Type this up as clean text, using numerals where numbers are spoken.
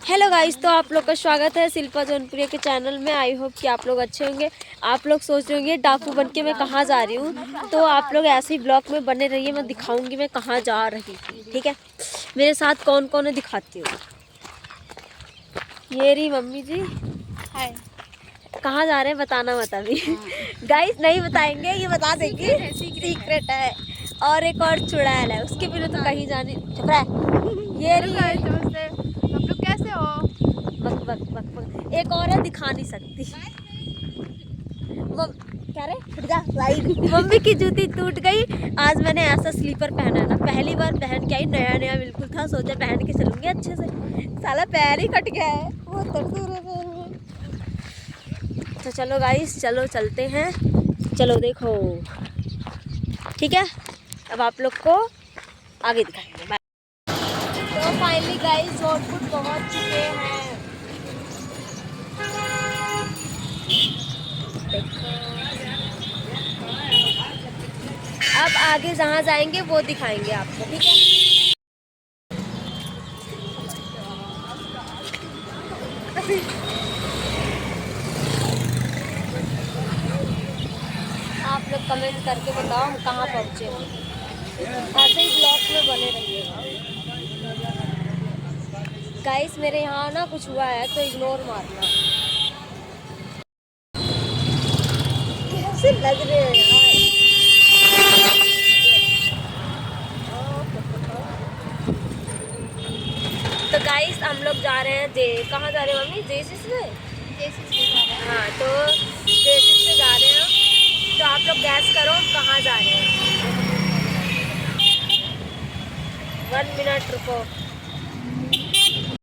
Hello guys, तो आप लोग का स्वागत है शिल्पा जौनपुरिया के चैनल में। आई होप कि आप लोग अच्छे होंगे। आप लोग सोच रहे होंगे डाकू बन के मैं कहाँ जा रही हूँ, तो आप लोग ऐसे ही ब्लॉग में बने रहिए। मैं दिखाऊंगी मैं कहाँ जा रही हूँ, ठीक है। मेरे साथ कौन कौन है दिखाती हूँ। ये रही मम्मी जी। हाय। कहाँ जा रहे हैं बताना मत अभी। गाइस नहीं बताएंगे, ये बता देंगी, सीक्रेट है। और एक और चुड़ैल है, उसके बिना तो कहीं जाने। चुप रह। ये रही है। नमस्ते, आप लोग कैसे हो? बक बक बक बक। एक और है, दिखा नहीं सकती। क्या रे, हट जा लाइट। मम्मी की जूती टूट गई। आज मैंने ऐसा स्लीपर पहना है ना, पहली बार पहन के आई, नया नया बिल्कुल था। सोचा पहन के चलूंगी अच्छे से, साला पैर ही कट गया है, वो दर्द हो रहा है पैर में। तो चलो गाइस, चलो चलते हैं। चलो देखो, ठीक है। अब आप लोग को आगे दिखाएंगे। बाय। तो फाइनली गाइस जौनपुर पहुंच चुके हैं। अब आगे जहाँ जाएंगे वो दिखाएंगे आपको, ठीक है। आप लोग कमेंट करके बताओ हम कहाँ पहुँचे हैं। ऐसे ही ब्लॉग में बने रहिएगा। गाइस मेरे यहाँ ना कुछ हुआ है तो इग्नोर मारना। कैसे लग रहे हैं यार। तो गाइस हम लोग जा रहे हैं कहाँ जा रहे हैं मम्मी? जेसिस में। हाँ, तो जेसिस में जा रहे हैं। तो आप लोग गैस करो हम कहाँ जा रहे हैं। 1 मिनट रुको।